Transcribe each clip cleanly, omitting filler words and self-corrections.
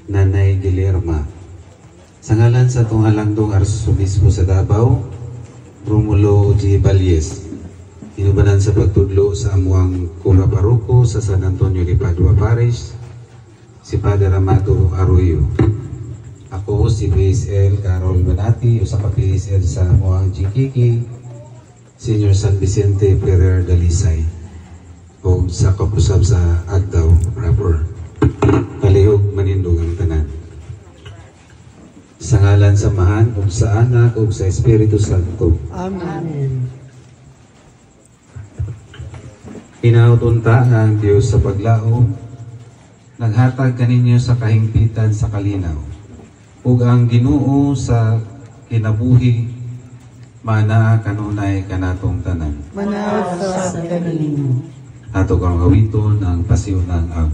Nanay Guillerma. Sa ngalan sa itong halangdong Arsobispo sa Davao, Romulo G. Valles, inubanan sa pagtudlo sa amuang Kura Paruko sa San Antonio de Padua Parish, si Padre Amado Arroyo. Ako si PSL Carol Banati, usa ka PSL sa amuang GKK, Senior San Vicente Ferrer Dalisay, o sa kapusab sa Agdao proper. Kalihog manindog ang tanan. Sa ngalan sa Mahan, ug sa Anak, ug sa Espiritu Santo. Amen. Pinautunta ang Diyos sa paglaom, naghatag kaninyo sa kahimpitan sa kalinaw, ug ang Ginoo sa kinabuhi, mana kanunay kanatong tanan. Manaw sa kanilang. Ato kang awiton ang pasiunang ang.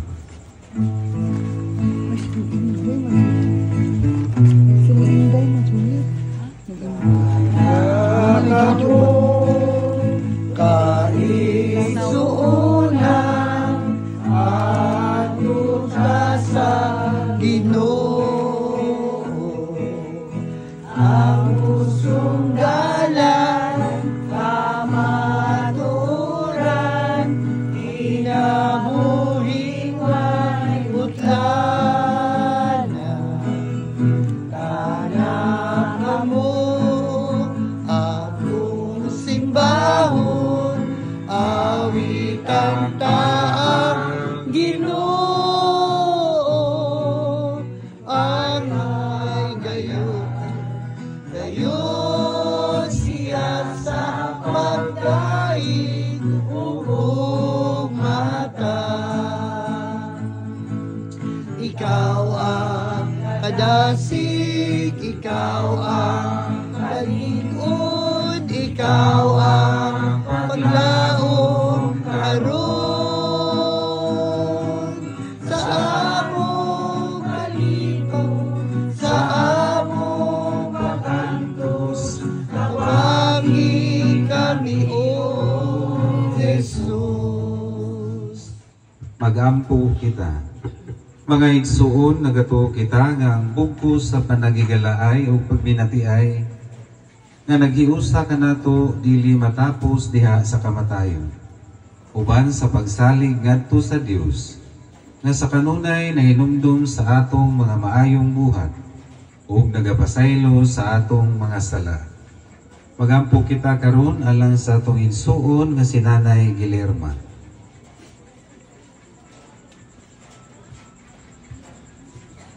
Ikaw ang kadasig, ikaw ang kalingon, ikaw ang paglaom karon sa among kalingon, sa among pagkantos, tawangi kami o Jesus. Magampo kita. Mga igsuon, nagato kita nga ang bugkos sa panagigalaay o pagbinatiay nga naghiusa ka nato dili matapos diha sa kamatayon. Uban sa pagsalig ngadto sa Dios nga sa kanunay nahinumdum sa atong mga maayong buhat ug nagapasaylo sa atong mga sala. Magampo kita karon alang sa atong igsuon nga si Nanay Guillerma.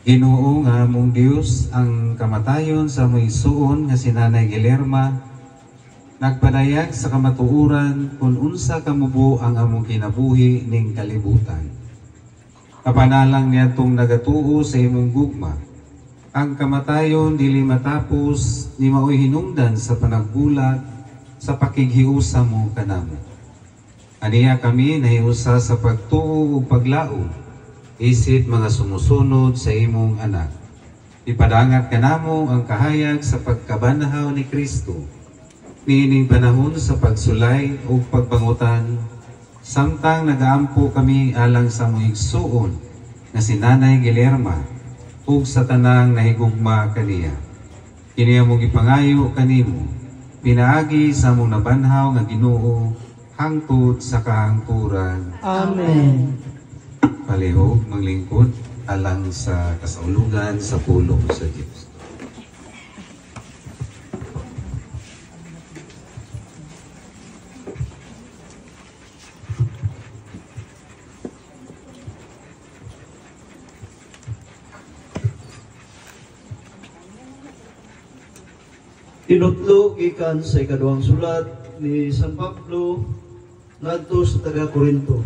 Ginoo nga among Dios, ang kamatayon sa among igsuon nga si Nanay Guillerma nagpadayag sa kamatuoran kung unsa kamubo ang among kinabuhi ning kalibutan. Kapanalang niyadtong nagatuo sa imong gugma, ang kamatayon dili matapos ni maoy hinungdan sa panagbulat sa pakighiusa mo kanamo. Aniya kami nahiusa sa pagtuo ug paglaom isip mga sumusunod sa imong anak. Ipadangat kanamo ang kahayag sa pagkabanhaw ni Kristo. Niining panahon sa pagsulay o pagbangutan, samtang nagaampo kami alang sa mong igsuon na si Nanay Guillerma ug sa tanang nahigugma kaniya. Kini among ipangayo kanimo, pinaagi sa mong nabanhaw nga Ginoo hangtod sa kahangturan. Amen. Palihog manglingkod alang sa kasaulugan sa pulong sa Diyos. Tinutlo gikan sa ikaduhang sulat ni San Pablo ngadto sa taga Corinto.